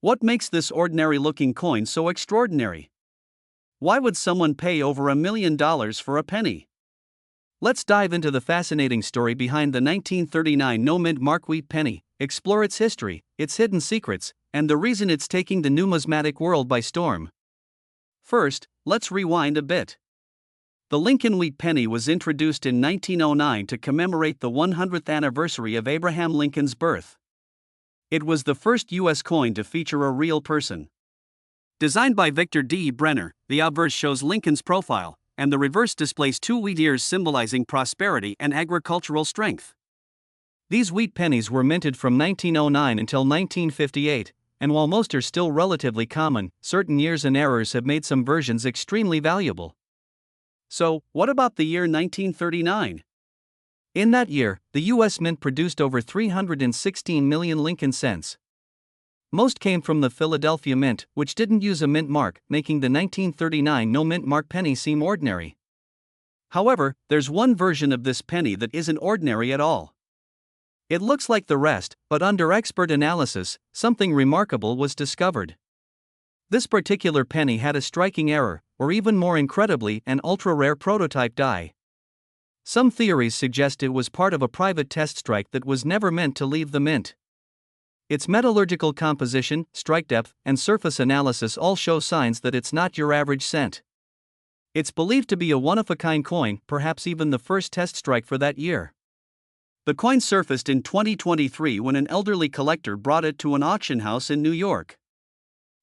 What makes this ordinary-looking coin so extraordinary? Why would someone pay over $1 million for a penny? Let's dive into the fascinating story behind the 1939 no-mint mark wheat penny, explore its history, its hidden secrets, and the reason it's taking the numismatic world by storm. First, let's rewind a bit. The Lincoln wheat penny was introduced in 1909 to commemorate the 100th anniversary of Abraham Lincoln's birth. It was the first U.S. coin to feature a real person. Designed by Victor D. Brenner, the obverse shows Lincoln's profile, and the reverse displays two wheat ears symbolizing prosperity and agricultural strength. These wheat pennies were minted from 1909 until 1958, and while most are still relatively common, certain years and errors have made some versions extremely valuable. So, what about the year 1939? In that year, the U.S. Mint produced over 316 million Lincoln cents. Most came from the Philadelphia Mint, which didn't use a mint mark, making the 1939 no-mint mark penny seem ordinary. However, there's one version of this penny that isn't ordinary at all. It looks like the rest, but under expert analysis, something remarkable was discovered. This particular penny had a striking error, or even more incredibly, an ultra-rare prototype die. Some theories suggest it was part of a private test strike that was never meant to leave the mint. Its metallurgical composition, strike depth, and surface analysis all show signs that it's not your average cent. It's believed to be a one-of-a-kind coin, perhaps even the first test strike for that year. The coin surfaced in 2023 when an elderly collector brought it to an auction house in New York.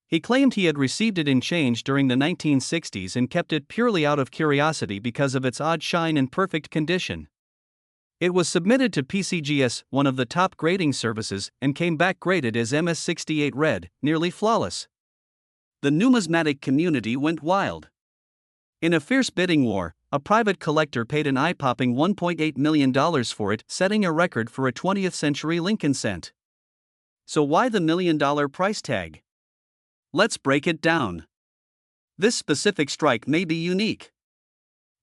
He claimed he had received it in change during the 1960s and kept it purely out of curiosity because of its odd shine and perfect condition. It was submitted to PCGS, one of the top grading services, and came back graded as MS68 red, nearly flawless. The numismatic community went wild. In a fierce bidding war, a private collector paid an eye-popping $1.8 million for it, setting a record for a 20th-century Lincoln cent. So why the $1 million price tag? Let's break it down. This specific strike may be unique.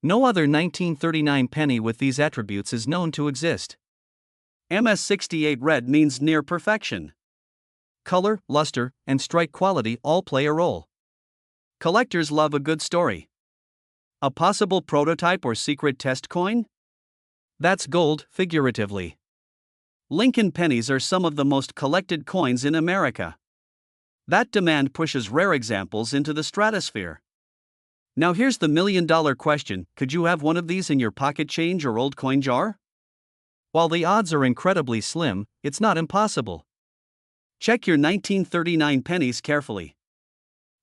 No other 1939 penny with these attributes is known to exist. MS68 red means near perfection. Color, luster, and strike quality all play a role. Collectors love a good story. A possible prototype or secret test coin? That's gold, figuratively. Lincoln pennies are some of the most collected coins in America. That demand pushes rare examples into the stratosphere. Now here's the $1 million question: could you have one of these in your pocket change or old coin jar? While the odds are incredibly slim, it's not impossible. Check your 1939 pennies carefully.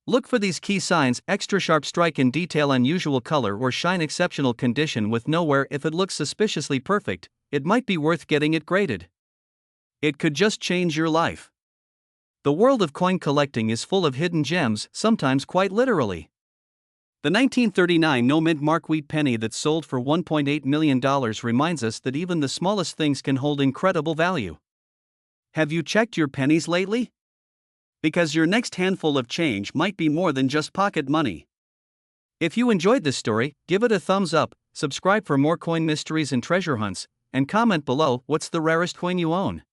Look for these key signs: extra sharp strike in detail, unusual color or shine, exceptional condition with no wear. If it looks suspiciously perfect, it might be worth getting it graded. It could just change your life. The world of coin collecting is full of hidden gems, sometimes quite literally. The 1939 no-mint mark wheat penny that sold for $1.8 million reminds us that even the smallest things can hold incredible value. Have you checked your pennies lately? Because your next handful of change might be more than just pocket money. If you enjoyed this story, give it a thumbs up, subscribe for more coin mysteries and treasure hunts, and comment below what's the rarest coin you own.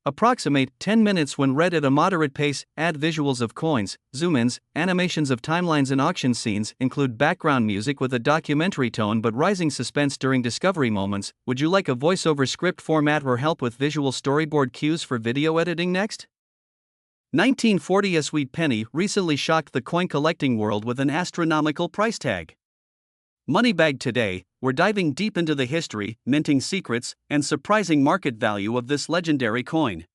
Approximate 10 minutes when read at a moderate pace, add visuals of coins, zoom-ins, animations of timelines and auction scenes, include background music with a documentary tone but rising suspense during discovery moments. Would you like a voiceover script format or help with visual storyboard cues for video editing next? 1940s wheat penny recently shocked the coin collecting world with an astronomical price tag. Moneybag today, we're diving deep into the history, minting secrets, and surprising market value of this legendary coin.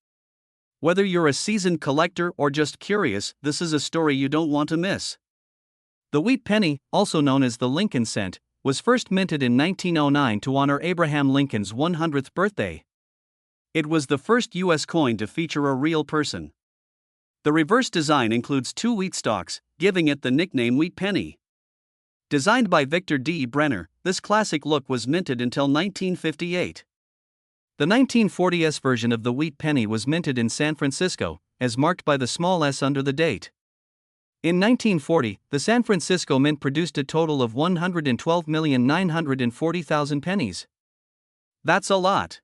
Whether you're a seasoned collector or just curious, this is a story you don't want to miss. The wheat penny, also known as the Lincoln cent, was first minted in 1909 to honor Abraham Lincoln's 100th birthday. It was the first U.S. coin to feature a real person. The reverse design includes two wheat stalks, giving it the nickname wheat penny. Designed by Victor D. Brenner, this classic look was minted until 1958. The 1940s version of the wheat penny was minted in San Francisco, as marked by the small s under the date. In 1940, the San Francisco Mint produced a total of 112,940,000 pennies. That's a lot.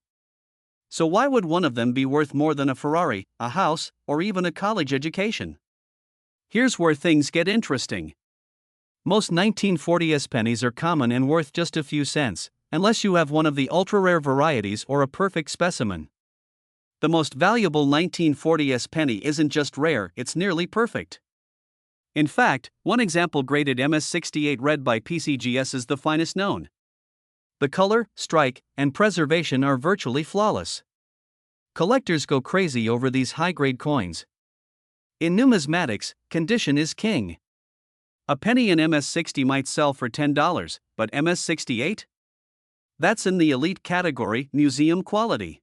So why would one of them be worth more than a Ferrari, a house, or even a college education? Here's where things get interesting. Most 1940s pennies are common and worth just a few cents, unless you have one of the ultra-rare varieties or a perfect specimen. The most valuable 1940s penny isn't just rare, it's nearly perfect. In fact, one example graded MS68 red by PCGS is the finest known. The color, strike, and preservation are virtually flawless. Collectors go crazy over these high-grade coins. In numismatics, condition is king. A penny in MS60 might sell for $10, but MS68? That's in the elite category, museum quality.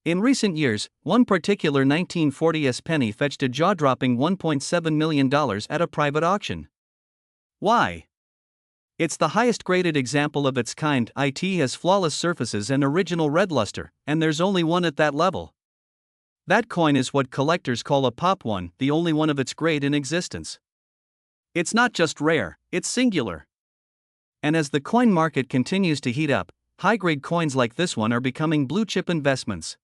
In recent years, one particular 1940s penny fetched a jaw-dropping $1.7 million at a private auction. Why? It's the highest graded example of its kind. It has flawless surfaces and original red luster, and there's only one at that level. That coin is what collectors call a pop one, the only one of its grade in existence. It's not just rare, it's singular. And as the coin market continues to heat up, high-grade coins like this one are becoming blue-chip investments.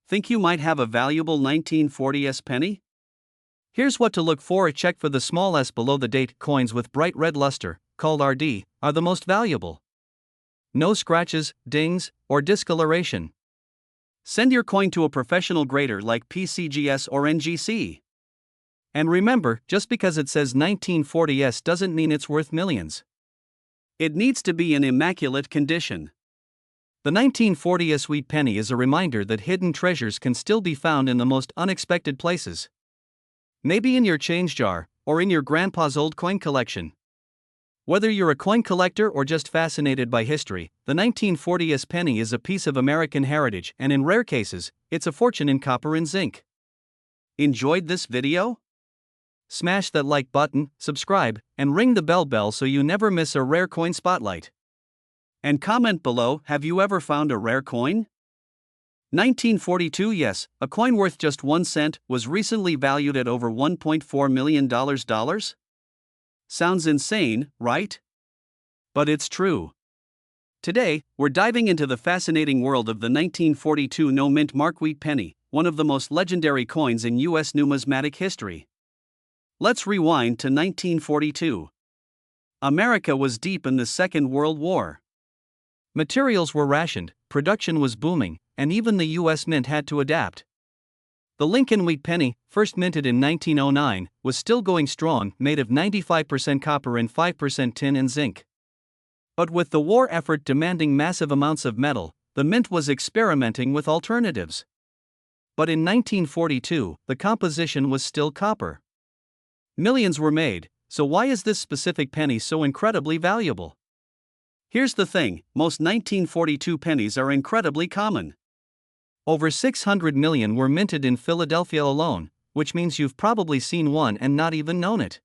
Think you might have a valuable 1940s penny? Here's what to look for. Check for the small s below the date. Coins with bright red luster, called RD, are the most valuable. No scratches, dings, or discoloration. Send your coin to a professional grader like PCGS or NGC. And remember, just because it says 1940s doesn't mean it's worth millions. It needs to be in immaculate condition. The 1940s sweet penny is a reminder that hidden treasures can still be found in the most unexpected places. Maybe in your change jar, or in your grandpa's old coin collection. Whether you're a coin collector or just fascinated by history, the 1940s penny is a piece of American heritage, and in rare cases, it's a fortune in copper and zinc. Enjoyed this video? Smash that like button, subscribe, and ring the bell so you never miss a rare coin spotlight. And comment below, have you ever found a rare coin? 1942. Yes, a coin worth just 1 cent was recently valued at over $1.4 million. Sounds insane, right? But it's true. Today, we're diving into the fascinating world of the 1942 no-mint Mark-Wheat penny, one of the most legendary coins in U.S. numismatic history. Let's rewind to 1942. America was deep in the Second World War. Materials were rationed, production was booming, and even the U.S. Mint had to adapt. The Lincoln Wheat penny, first minted in 1909, was still going strong, made of 95% copper and 5% tin and zinc. But with the war effort demanding massive amounts of metal, the mint was experimenting with alternatives. But in 1942, the composition was still copper. Millions were made, so why is this specific penny so incredibly valuable? Here's the thing, most 1942 pennies are incredibly common. Over 600 million were minted in Philadelphia alone, which means you've probably seen one and not even known it.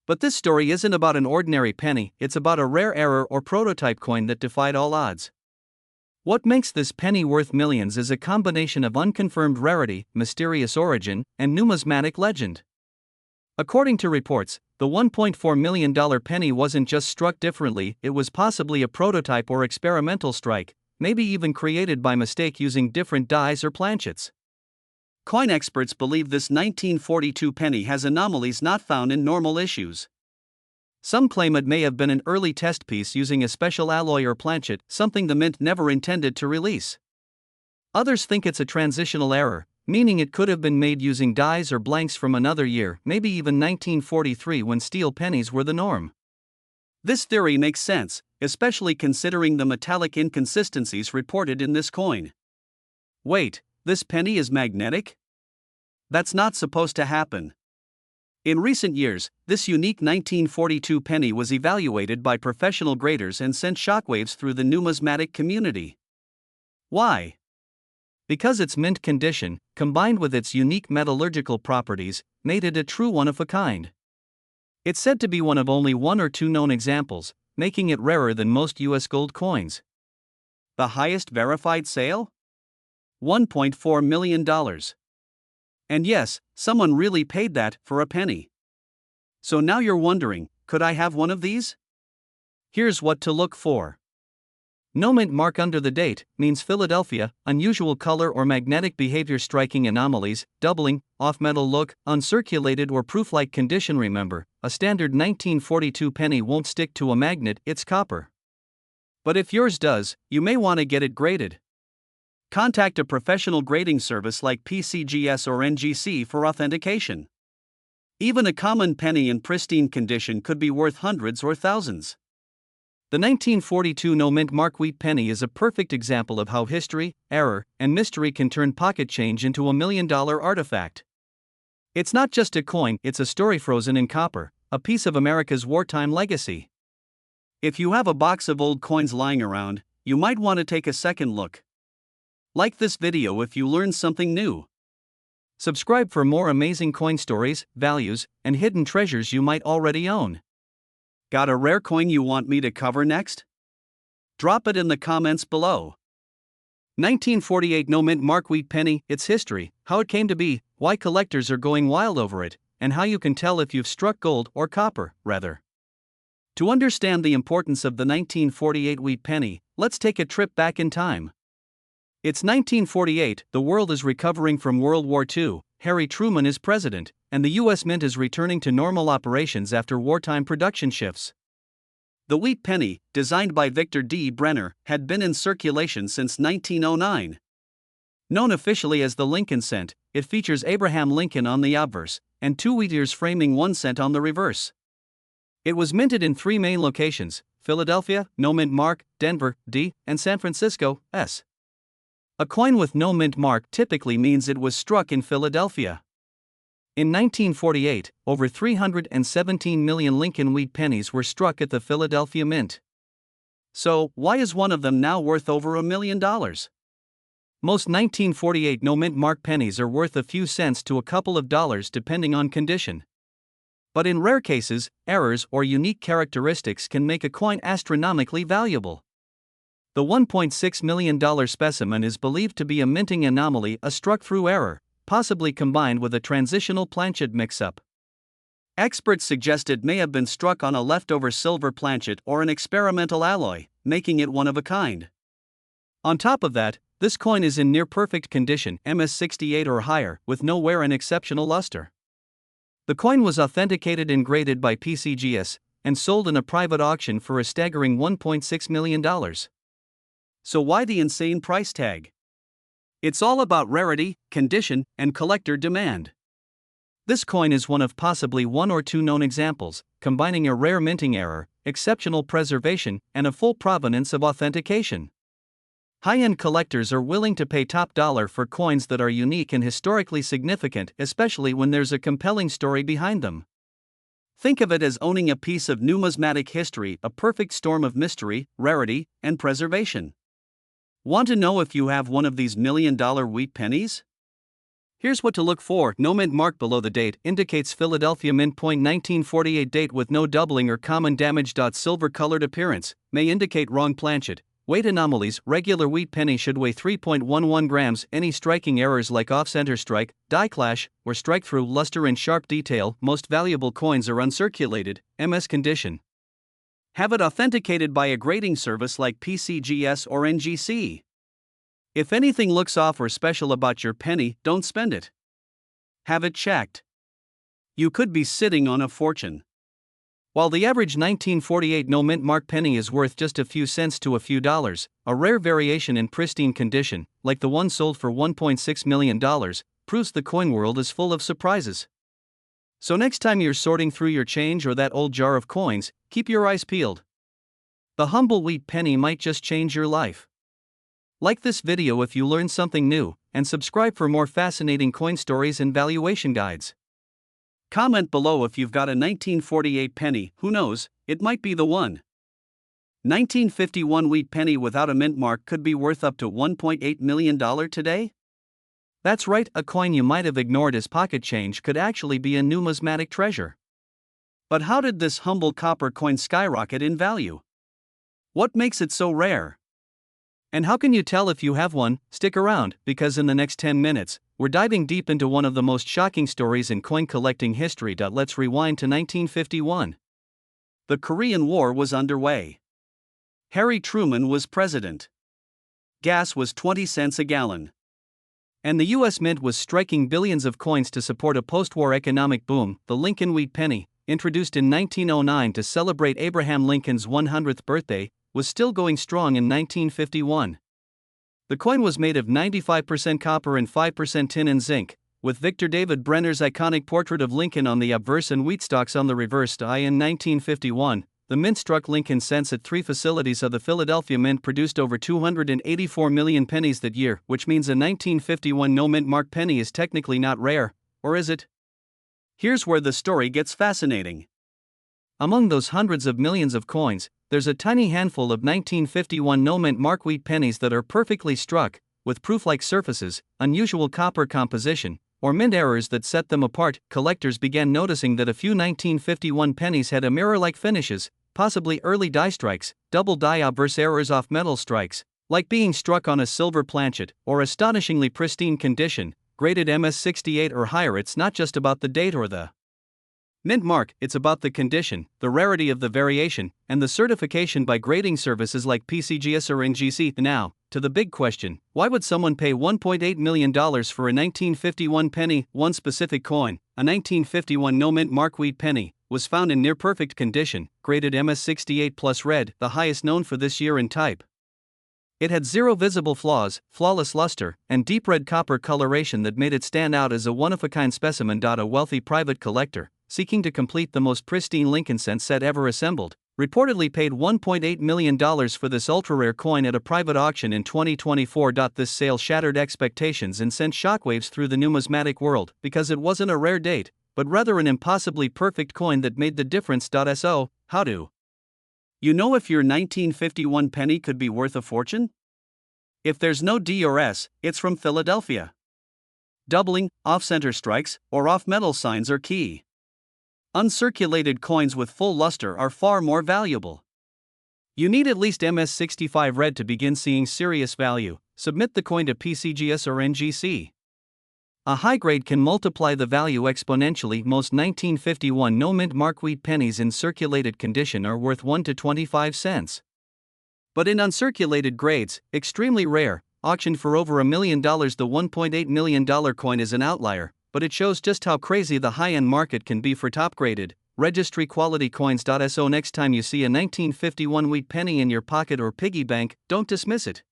But this story isn't about an ordinary penny, it's about a rare error or prototype coin that defied all odds. What makes this penny worth millions is a combination of unconfirmed rarity, mysterious origin, and numismatic legend. According to reports, the $1.4 million penny wasn't just struck differently, it was possibly a prototype or experimental strike, maybe even created by mistake using different dies or planchets. Coin experts believe this 1942 penny has anomalies not found in normal issues. Some claim it may have been an early test piece using a special alloy or planchet, something the mint never intended to release. Others think it's a transitional error, meaning it could have been made using dies or blanks from another year, maybe even 1943 when steel pennies were the norm. This theory makes sense, especially considering the metallic inconsistencies reported in this coin. Wait, this penny is magnetic? That's not supposed to happen. In recent years, this unique 1942 penny was evaluated by professional graders and sent shockwaves through the numismatic community. Why? Because its mint condition, combined with its unique metallurgical properties, made it a true one-of-a-kind. It's said to be one of only 1 or 2 known examples, making it rarer than most U.S. gold coins. The highest verified sale? $1.4 million. And yes, someone really paid that for a penny. So now you're wondering, could I have one of these? Here's what to look for. No mint mark under the date means Philadelphia, unusual color or magnetic behavior, striking anomalies, doubling, off-metal look, uncirculated or proof-like condition. Remember, a standard 1942 penny won't stick to a magnet, it's copper. But if yours does, you may want to get it graded. Contact a professional grading service like PCGS or NGC for authentication. Even a common penny in pristine condition could be worth hundreds or thousands. The 1942 no mint mark wheat penny is a perfect example of how history, error, and mystery can turn pocket change into $1 million artifact. It's not just a coin, it's a story frozen in copper, a piece of America's wartime legacy. If you have a box of old coins lying around, you might want to take a second look. Like this video if you learned something new. Subscribe for more amazing coin stories, values, and hidden treasures you might already own. Got a rare coin you want me to cover next? Drop it in the comments below. 1948 no mint mark wheat penny, its history, how it came to be, why collectors are going wild over it, and how you can tell if you've struck gold or copper, rather. To understand the importance of the 1948 wheat penny, let's take a trip back in time. It's 1948, the world is recovering from World War II, Harry Truman is president, and the US Mint is returning to normal operations after wartime production shifts. The wheat penny, designed by Victor D. Brenner, had been in circulation since 1909. Known officially as the Lincoln cent, it features Abraham Lincoln on the obverse, and two wheat ears framing 1 cent on the reverse. It was minted in 3 main locations: Philadelphia, no mint mark, Denver, D, and San Francisco, S. A coin with no mint mark typically means it was struck in Philadelphia. In 1948, over 317 million Lincoln wheat pennies were struck at the Philadelphia Mint. So, why is one of them now worth over $1 million? Most 1948 no mint mark pennies are worth a few cents to a couple of dollars depending on condition. But in rare cases, errors or unique characteristics can make a coin astronomically valuable. The $1.6 million specimen is believed to be a minting anomaly, a struck-through error, possibly combined with a transitional planchet mix-up. Experts suggest it may have been struck on a leftover silver planchet or an experimental alloy, making it one of a kind. On top of that, this coin is in near-perfect condition, MS68 or higher, with no wear and exceptional luster. The coin was authenticated and graded by PCGS, and sold in a private auction for a staggering $1.6 million. So why the insane price tag? It's all about rarity, condition, and collector demand. This coin is one of possibly 1 or 2 known examples, combining a rare minting error, exceptional preservation, and a full provenance of authentication. High-end collectors are willing to pay top dollar for coins that are unique and historically significant, especially when there's a compelling story behind them. Think of it as owning a piece of numismatic history, a perfect storm of mystery, rarity, and preservation. Want to know if you have one of these $1 million wheat pennies? Here's what to look for. No mint mark below the date indicates Philadelphia Mint. 1948 date with no doubling or common damage. Silver colored appearance may indicate wrong planchet. Weight anomalies: regular wheat penny should weigh 3.11 grams. Any striking errors like off-center strike, die clash, or strike through luster and sharp detail. Most valuable coins are uncirculated, MS condition. Have it authenticated by a grading service like PCGS or NGC. If anything looks off or special about your penny, don't spend it. Have it checked. You could be sitting on a fortune. While the average 1948 no mint mark penny is worth just a few cents to a few dollars, a rare variation in pristine condition, like the one sold for $1.6 million, proves the coin world is full of surprises. So next time you're sorting through your change or that old jar of coins, keep your eyes peeled. The humble wheat penny might just change your life. Like this video if you learned something new, and subscribe for more fascinating coin stories and valuation guides. Comment below if you've got a 1948 penny, who knows, it might be the one. 1951 wheat penny without a mint mark could be worth up to $1.8 million today? That's right, a coin you might have ignored as pocket change could actually be a numismatic treasure. But how did this humble copper coin skyrocket in value? What makes it so rare? And how can you tell if you have one? Stick around, because in the next 10 minutes, we're diving deep into one of the most shocking stories in coin collecting history. Let's rewind to 1951. The Korean War was underway. Harry Truman was president. Gas was 20 cents a gallon. And the U.S. Mint was striking billions of coins to support a post-war economic boom. The Lincoln Wheat Penny, introduced in 1909 to celebrate Abraham Lincoln's 100th birthday, was still going strong in 1951. The coin was made of 95% copper and 5% tin and zinc, with Victor David Brenner's iconic portrait of Lincoln on the obverse and wheat stalks on the reverse. In 1951, the mint struck Lincoln cents at 3 facilities of the Philadelphia Mint produced over 284 million pennies that year, which means a 1951 no-mint mark penny is technically not rare, or is it? Here's where the story gets fascinating. Among those hundreds of millions of coins, there's a tiny handful of 1951 no-mint mark wheat pennies that are perfectly struck, with proof-like surfaces, unusual copper composition, or mint errors that set them apart. Collectors began noticing that a few 1951 pennies had a mirror-like finishes, possibly early die strikes, double die obverse errors off metal strikes, like being struck on a silver planchet, or astonishingly pristine condition, graded MS68 or higher. It's not just about the date or the mint mark, it's about the condition, the rarity of the variation, and the certification by grading services like PCGS or NGC. Now, to the big question, why would someone pay $1.8 million for a 1951 penny? One specific coin, a 1951 no-mint mark wheat penny, was found in near-perfect condition, graded MS68 plus red, the highest known for this year in type. It had 0 visible flaws, flawless luster, and deep red copper coloration that made it stand out as a one-of-a-kind specimen. A wealthy private collector, seeking to complete the most pristine Lincoln cent set ever assembled, reportedly paid $1.8 million for this ultra-rare coin at a private auction in 2024. This sale shattered expectations and sent shockwaves through the numismatic world, because it wasn't a rare date, but rather an impossibly perfect coin that made the difference. So, how do you know if your 1951 penny could be worth a fortune? If there's no D or S, it's from Philadelphia. Doubling, off-center strikes, or off-metal signs are key. Uncirculated coins with full luster are far more valuable. You need at least MS65 red to begin seeing serious value. Submit the coin to PCGS or NGC. A high grade can multiply the value exponentially. Most 1951 no-mint mark wheat pennies in circulated condition are worth 1 to 25 cents. But in uncirculated grades, extremely rare, auctioned for over $1 million, the $1.8 million coin is an outlier, but it shows just how crazy the high-end market can be for top-graded, registry-quality coins. So next time you see a 1951 wheat penny in your pocket or piggy bank, don't dismiss it.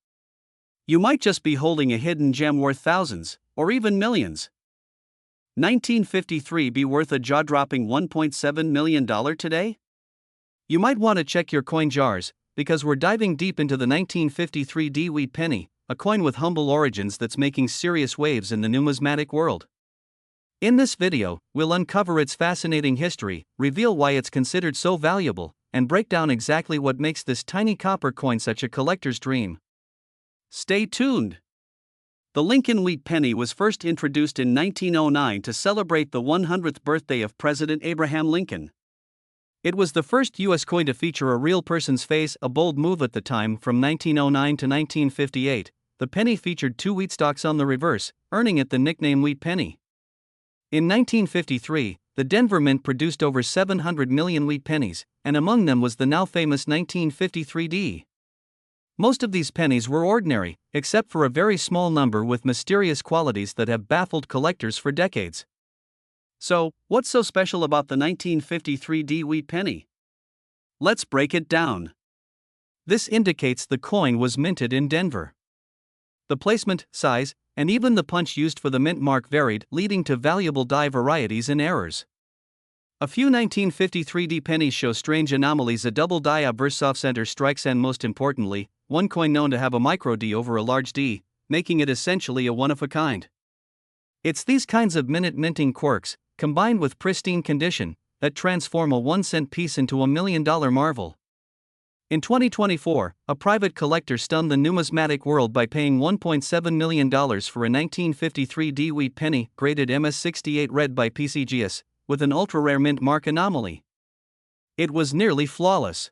You might just be holding a hidden gem worth thousands, or even millions. 1953 be worth a jaw-dropping $1.7 million today? You might want to check your coin jars, because we're diving deep into the 1953 D wheat penny, a coin with humble origins that's making serious waves in the numismatic world. In this video, we'll uncover its fascinating history, reveal why it's considered so valuable, and break down exactly what makes this tiny copper coin such a collector's dream. Stay tuned! The Lincoln Wheat Penny was first introduced in 1909 to celebrate the 100th birthday of President Abraham Lincoln. It was the first U.S. coin to feature a real person's face, a bold move at the time. From 1909 to 1958, the penny featured 2 wheat stalks on the reverse, earning it the nickname Wheat Penny. In 1953, the Denver Mint produced over 700 million wheat pennies, and among them was the now famous 1953 D. Most of these pennies were ordinary, except for a very small number with mysterious qualities that have baffled collectors for decades. So, what's so special about the 1953 D wheat penny? Let's break it down. This indicates the coin was minted in Denver. The placement, size, and even the punch used for the mint mark varied, leading to valuable die varieties and errors. A few 1953 D pennies show strange anomalies: a double die obverse off-center strikes, and most importantly, one coin known to have a micro D over a large D, making it essentially a one-of-a-kind. It's these kinds of minting quirks, combined with pristine condition, that transform a 1-cent piece into a $1 million marvel. In 2024, a private collector stunned the numismatic world by paying $1.7 million for a 1953 D wheat penny, graded MS68 red by PCGS, with an ultra-rare mint mark anomaly. It was nearly flawless.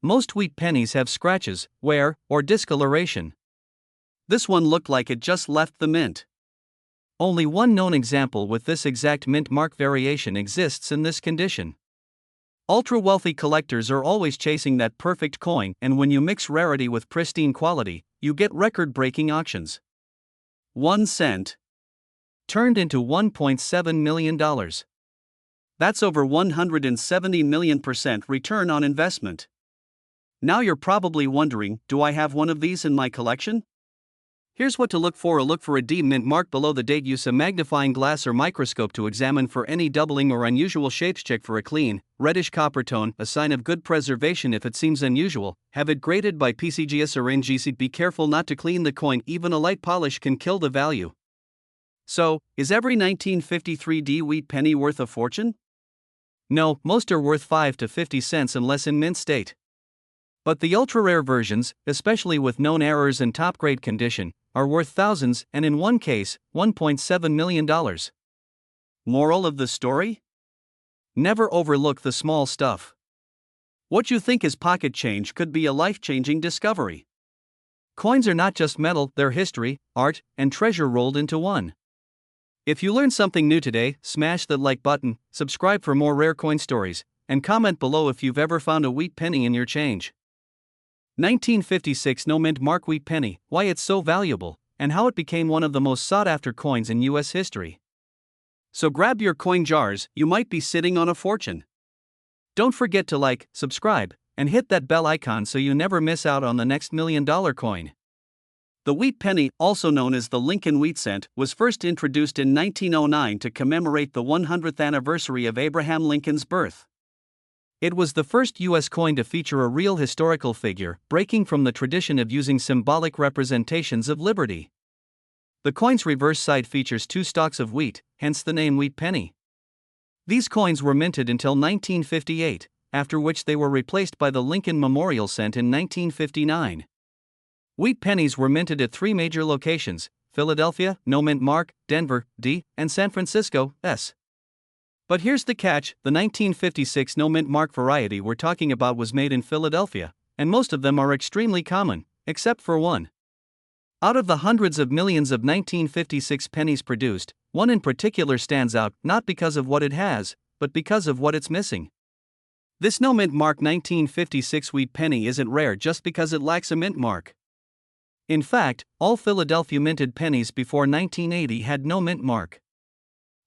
Most wheat pennies have scratches, wear, or discoloration. This one looked like it just left the mint. Only one known example with this exact mint mark variation exists in this condition. Ultra-wealthy collectors are always chasing that perfect coin, and when you mix rarity with pristine quality, you get record-breaking auctions. 1 cent turned into $1.7 million. That's over 170 million% return on investment. Now you're probably wondering, do I have one of these in my collection? Here's what to look for. Look for a D mint mark below the date. Use a magnifying glass or microscope to examine for any doubling or unusual shapes. Check for a clean, reddish copper tone, a sign of good preservation. If it seems unusual, have it graded by PCGS or NGC. Be careful not to clean the coin. Even a light polish can kill the value. So, is every 1953 D wheat penny worth a fortune? No, most are worth 5 to 50 cents unless in mint state. But the ultra-rare versions, especially with known errors and top-grade condition, are worth thousands, and in one case, $1.7 million. Moral of the story? Never overlook the small stuff. What you think is pocket change could be a life-changing discovery. Coins are not just metal, they're history, art, and treasure rolled into one. If you learned something new today, smash that like button, subscribe for more rare coin stories, and comment below if you've ever found a wheat penny in your change. 1956 no mint mark wheat penny, why it's so valuable, and how it became one of the most sought-after coins in US history. So grab your coin jars, you might be sitting on a fortune. Don't forget to like, subscribe, and hit that bell icon so you never miss out on the next $1 million coin. The wheat penny, also known as the Lincoln wheat cent, was first introduced in 1909 to commemorate the 100th anniversary of Abraham Lincoln's birth. It was the first U.S. coin to feature a real historical figure, breaking from the tradition of using symbolic representations of liberty. The coin's reverse side features 2 stalks of wheat, hence the name wheat penny. These coins were minted until 1958, after which they were replaced by the Lincoln Memorial Cent in 1959. Wheat pennies were minted at 3 major locations: Philadelphia, no mint mark, Denver, D, and San Francisco, S. But here's the catch: the 1956 no mint mark variety we're talking about was made in Philadelphia, and most of them are extremely common, except for one. Out of the hundreds of millions of 1956 pennies produced, one in particular stands out, not because of what it has, but because of what it's missing. This no mint mark 1956 wheat penny isn't rare just because it lacks a mint mark. In fact, all Philadelphia minted pennies before 1980 had no mint mark.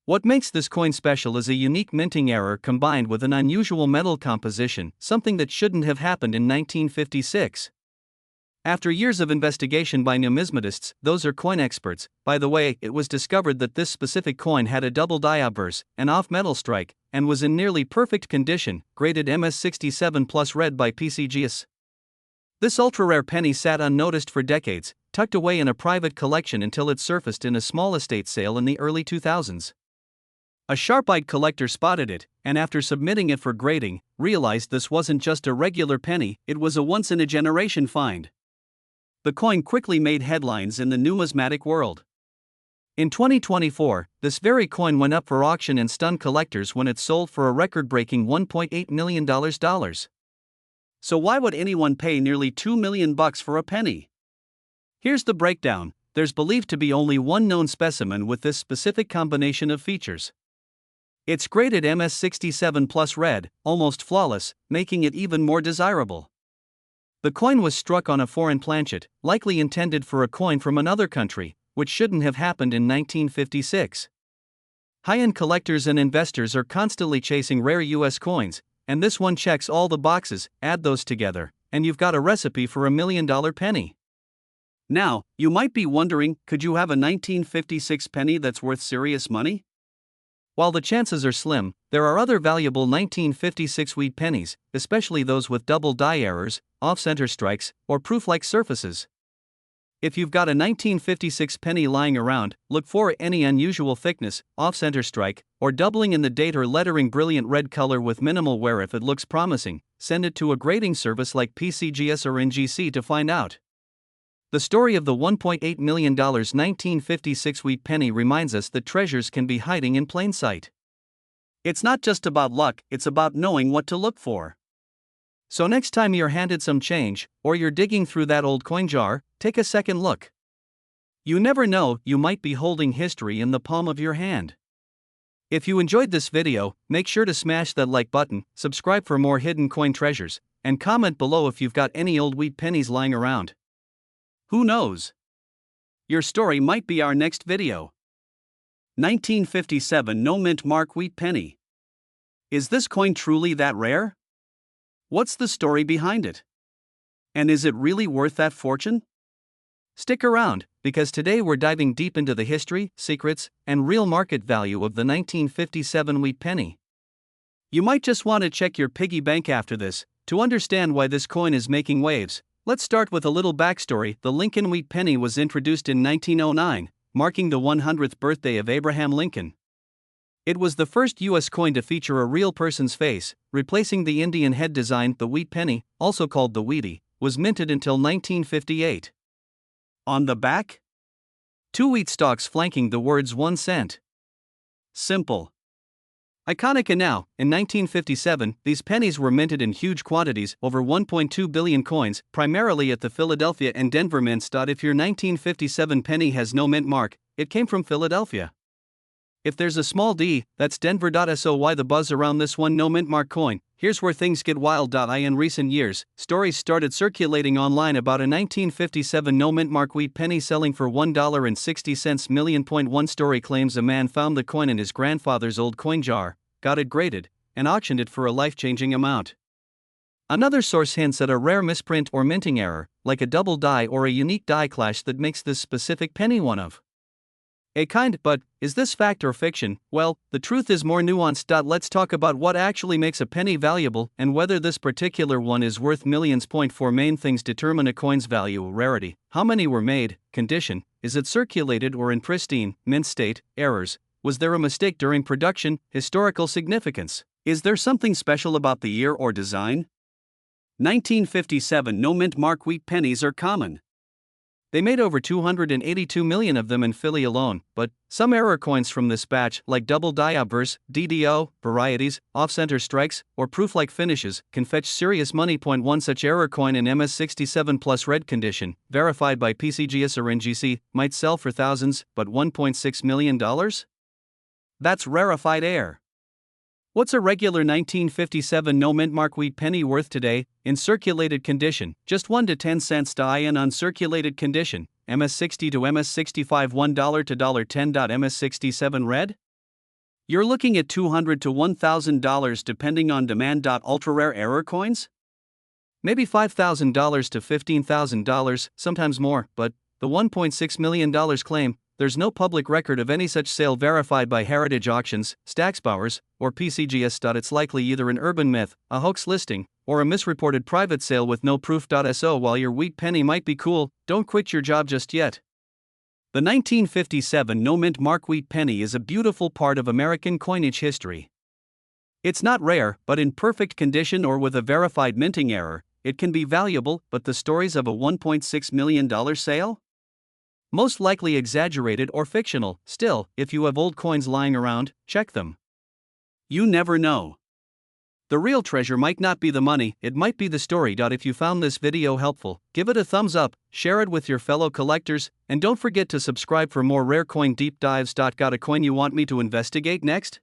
What makes this coin special is a unique minting error combined with an unusual metal composition, something that shouldn't have happened in 1956. After years of investigation by numismatists, those are coin experts, by the way, it was discovered that this specific coin had a double die obverse, an off-metal strike, and was in nearly perfect condition, graded MS67 plus red by PCGS. This ultra-rare penny sat unnoticed for decades, tucked away in a private collection until it surfaced in a small estate sale in the early 2000s. A sharp-eyed collector spotted it, and after submitting it for grading, realized this wasn't just a regular penny, it was a once-in-a-generation find. The coin quickly made headlines in the numismatic world. In 2024, this very coin went up for auction and stunned collectors when it sold for a record-breaking $1.8 million. So why would anyone pay nearly $2 million for a penny? Here's the breakdown. There's believed to be only one known specimen with this specific combination of features. It's graded MS67 plus red, almost flawless, making it even more desirable. The coin was struck on a foreign planchet, likely intended for a coin from another country, which shouldn't have happened in 1956. High-end collectors and investors are constantly chasing rare US coins, and this one checks all the boxes. Add those together, and you've got a recipe for $1 million penny. Now, you might be wondering, could you have a 1956 penny that's worth serious money? While the chances are slim, there are other valuable 1956 wheat pennies, especially those with double die errors, off-center strikes, or proof-like surfaces. If you've got a 1956 penny lying around, look for any unusual thickness, off-center strike, or doubling in the date or lettering. Brilliant red color with minimal wear. If it looks promising, send it to a grading service like PCGS or NGC to find out. The story of the $1.8 million 1956 wheat penny reminds us that treasures can be hiding in plain sight. It's not just about luck, it's about knowing what to look for. So next time you're handed some change, or you're digging through that old coin jar, take a second look. You never know, you might be holding history in the palm of your hand. If you enjoyed this video, make sure to smash that like button, subscribe for more hidden coin treasures, and comment below if you've got any old wheat pennies lying around. Who knows? Your story might be our next video. 1957 No Mint Mark Wheat Penny. Is this coin truly that rare? What's the story behind it? And is it really worth that fortune? Stick around, because today we're diving deep into the history, secrets, and real market value of the 1957 wheat penny. You might just want to check your piggy bank after this to understand why this coin is making waves. Let's start with a little backstory. The Lincoln wheat penny was introduced in 1909, marking the 100th birthday of Abraham Lincoln. It was the first U.S. coin to feature a real person's face, replacing the Indian head design. The wheat penny, also called the wheatie, was minted until 1958. On the back, 2 wheat stalks flanking the words 1 cent. Simple. Iconic. And now, in 1957, these pennies were minted in huge quantities, over 1.2 billion coins, primarily at the Philadelphia and Denver mints. If your 1957 penny has no mint mark, it came from Philadelphia. If there's a small d, that's Denver. So why the buzz around this one no mint mark coin? Here's where things get wild. In recent years, stories started circulating online about a 1957 no mint mark wheat penny selling for $1.60 million. One story claims a man found the coin in his grandfather's old coin jar, got it graded, and auctioned it for a life-changing amount. Another source hints at a rare misprint or minting error, like a double die or a unique die clash that makes this specific penny one of a kind. But is this fact or fiction? Well, the truth is more nuanced. Let's talk about what actually makes a penny valuable and whether this particular one is worth millions. 4 main things determine a coin's value: rarity, how many were made, condition, is it circulated or in pristine, mint state, errors, was there a mistake during production, historical significance, is there something special about the year or design? 1957 no mint mark wheat pennies are common. They made over 282 million of them in Philly alone, but some error coins from this batch, like double die obverse, DDO, varieties, off-center strikes, or proof-like finishes, can fetch serious money. 1 such error coin in MS67 plus red condition, verified by PCGS or NGC, might sell for thousands, but $1.6 million? That's rarefied air. What's a regular 1957 no mint mark wheat penny worth today? In circulated condition, just 1 to 10 cents. In uncirculated condition, MS60 to MS65 $1 to $10. MS67 red? You're looking at $200 to $1,000 depending on demand. Ultra rare error coins? Maybe $5,000 to $15,000, sometimes more, but the $1.6 million claim, there's no public record of any such sale verified by Heritage Auctions, Stacksbowers, or PCGS. It's likely either an urban myth, a hoax listing, or a misreported private sale with no proof. So while your wheat penny might be cool, don't quit your job just yet. The 1957 no mint mark wheat penny is a beautiful part of American coinage history. It's not rare, but in perfect condition or with a verified minting error, it can be valuable. But the stories of a $1.6 million sale? Most likely exaggerated or fictional. Still, if you have old coins lying around, check them. You never know. The real treasure might not be the money, it might be the story. If you found this video helpful, give it a thumbs up, share it with your fellow collectors, and don't forget to subscribe for more rare coin deep dives. Got a coin you want me to investigate next?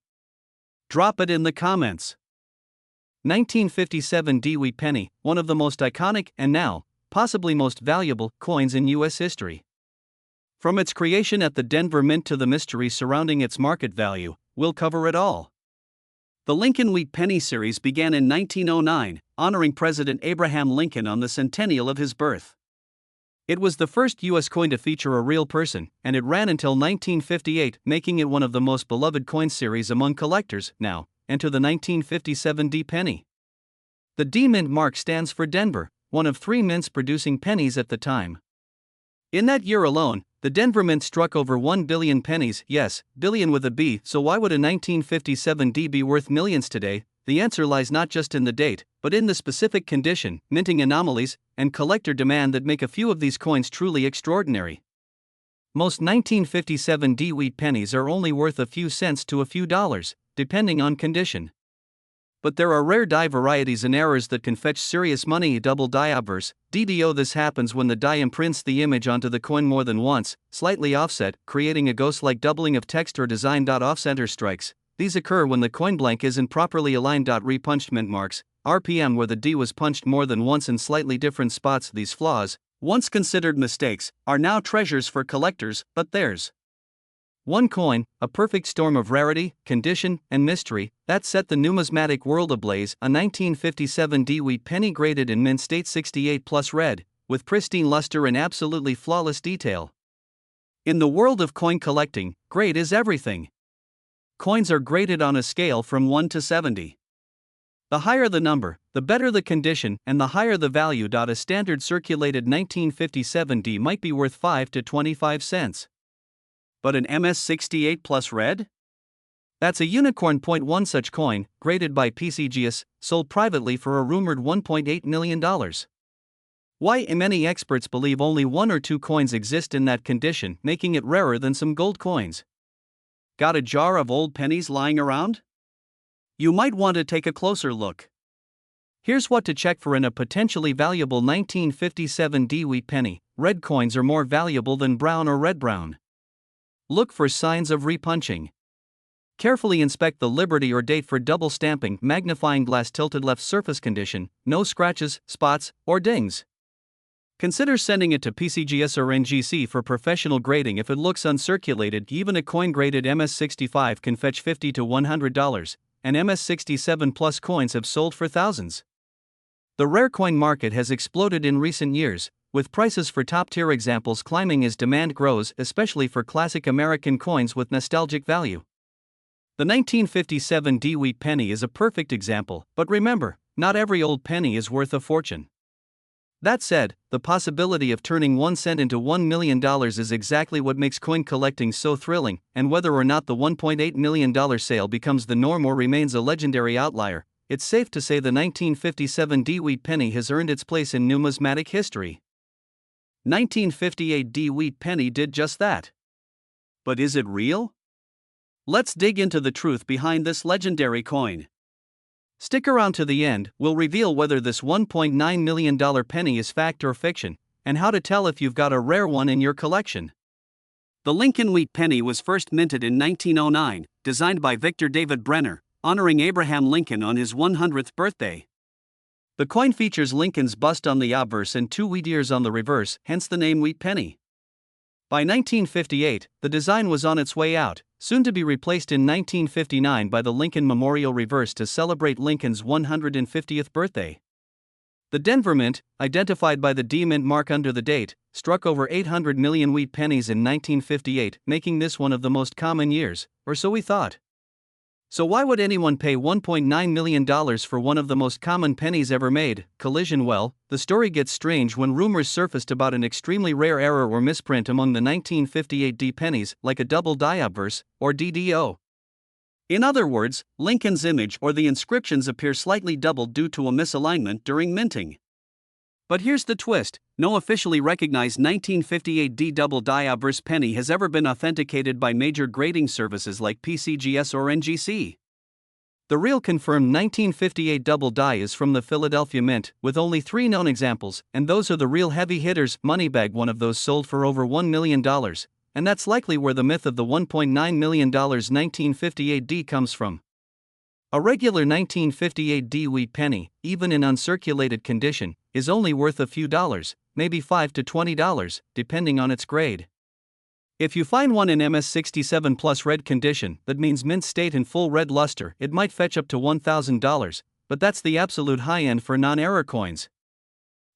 Drop it in the comments. 1957 D wheat penny, one of the most iconic and now, possibly most valuable, coins in U.S. history. From its creation at the Denver Mint to the mystery surrounding its market value, we'll cover it all. The Lincoln Wheat Penny series began in 1909, honoring President Abraham Lincoln on the centennial of his birth. It was the first U.S. coin to feature a real person, and it ran until 1958, making it one of the most beloved coin series among collectors. Now, enter the 1957 D penny. The D mint mark stands for Denver, one of 3 mints producing pennies at the time. In that year alone, the Denver Mint struck over 1 billion pennies. Yes, billion with a B. So why would a 1957 D be worth millions today? The answer lies not just in the date, but in the specific condition, minting anomalies, and collector demand that make a few of these coins truly extraordinary. Most 1957 D wheat pennies are only worth a few cents to a few dollars, depending on condition. But there are rare die varieties and errors that can fetch serious money. Double die obverse, DDO. This happens when the die imprints the image onto the coin more than once, slightly offset, creating a ghost-like doubling of text or design. Off-center strikes. These occur when the coin blank isn't properly aligned. Repunched mint marks, RPM where the D was punched more than once in slightly different spots. These flaws, once considered mistakes, are now treasures for collectors, but theirs. One coin, a perfect storm of rarity, condition, and mystery, that set the numismatic world ablaze. A 1957 D wheat penny graded in mint state 68 plus red, with pristine luster and absolutely flawless detail. In the world of coin collecting, grade is everything. Coins are graded on a scale from 1 to 70. The higher the number, the better the condition, and the higher the value. A standard circulated 1957 D might be worth 5 to 25 cents. But an MS68 plus red? That's a unicorn. One such coin, graded by PCGS, sold privately for a rumored $1.8 million. Why? Many experts believe only one or two coins exist in that condition, making it rarer than some gold coins. Got a jar of old pennies lying around? You might want to take a closer look. Here's what to check for in a potentially valuable 1957 D wheat penny. Red coins are more valuable than brown or red-brown. Look for signs of repunching. Carefully inspect the Liberty or date for double stamping. Magnifying glass tilted left surface condition, no scratches, spots, or dings. Consider sending it to PCGS or NGC for professional grading. If it looks uncirculated, even a coin graded MS65 can fetch $50 to $100, and MS67 plus coins have sold for thousands. The rare coin market has exploded in recent years, with prices for top-tier examples climbing as demand grows, especially for classic American coins with nostalgic value. The 1957 D wheat penny is a perfect example, but remember, not every old penny is worth a fortune. That said, the possibility of turning 1 cent into $1 million is exactly what makes coin collecting so thrilling, and whether or not the $1.8 million sale becomes the norm or remains a legendary outlier, it's safe to say the 1957 D wheat penny has earned its place in numismatic history. 1958 D wheat penny did just that. But is it real? Let's dig into the truth behind this legendary coin. Stick around to the end, we'll reveal whether this $1.9 million penny is fact or fiction, and how to tell if you've got a rare one in your collection. The Lincoln wheat penny was first minted in 1909, designed by Victor David Brenner, honoring Abraham Lincoln on his 100th birthday. The coin features Lincoln's bust on the obverse and 2 wheat ears on the reverse, hence the name wheat penny. By 1958, the design was on its way out, soon to be replaced in 1959 by the Lincoln Memorial reverse to celebrate Lincoln's 150th birthday. The Denver Mint, identified by the D Mint mark under the date, struck over 800 million wheat pennies in 1958, making this one of the most common years, or so we thought. So why would anyone pay $1.9 million for one of the most common pennies ever made? Collision. Well, the story gets strange when rumors surfaced about an extremely rare error or misprint among the 1958 D pennies, like a double die obverse, or DDO. In other words, Lincoln's image or the inscriptions appear slightly doubled due to a misalignment during minting. But here's the twist: no officially recognized 1958 D double die obverse penny has ever been authenticated by major grading services like PCGS or NGC. The real confirmed 1958 double die is from the Philadelphia Mint, with only 3 known examples, and those are the real heavy hitters. Moneybag, one of those sold for over $1 million, and that's likely where the myth of the $1.9 million 1958 D comes from. A regular 1958 D wheat penny, even in uncirculated condition, is only worth a few dollars, maybe $5 to $20, depending on its grade. If you find one in MS67 plus red condition, that means mint state and full red luster, it might fetch up to $1,000, but that's the absolute high end for non-error coins.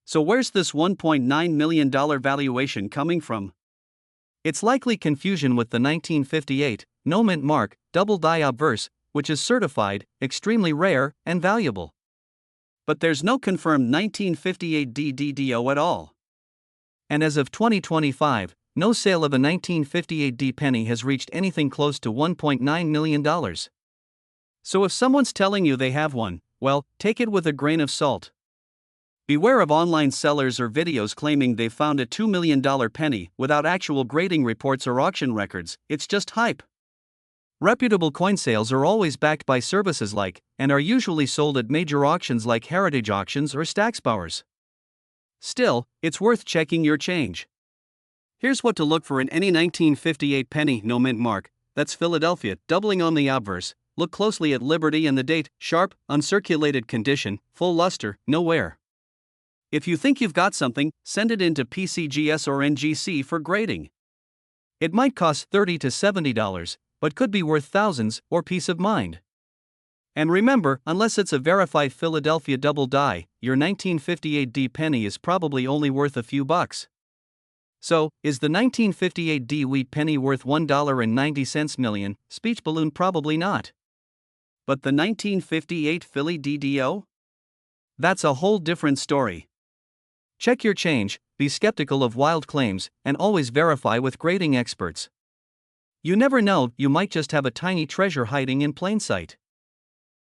So where's this $1.9 million valuation coming from? It's likely confusion with the 1958, no mint mark, double die obverse, which is certified, extremely rare, and valuable. But there's no confirmed 1958 DDO at all. And as of 2025, no sale of a 1958 D penny has reached anything close to $1.9 million. So if someone's telling you they have one, well, take it with a grain of salt. Beware of online sellers or videos claiming they've found a $2 million penny without actual grading reports or auction records. It's just hype. Reputable coin sales are always backed by services like, and are usually sold at major auctions like Heritage Auctions or Stacksbowers. Still, it's worth checking your change. Here's what to look for in any 1958 penny, no mint mark, that's Philadelphia, doubling on the obverse, Look closely at Liberty and the date: sharp, uncirculated condition, full luster, no wear. If you think you've got something, send it in to PCGS or NGC for grading. It might cost $30 to $70, but could be worth thousands or peace of mind. And remember, unless it's a verified Philadelphia double die, your 1958D penny is probably only worth a few bucks. So, is the 1958D wheat penny worth $1.90 million? Speech balloon? Probably not. But the 1958 Philly DDO? That's a whole different story. Check your change, be skeptical of wild claims, and always verify with grading experts. You never know, you might just have a tiny treasure hiding in plain sight.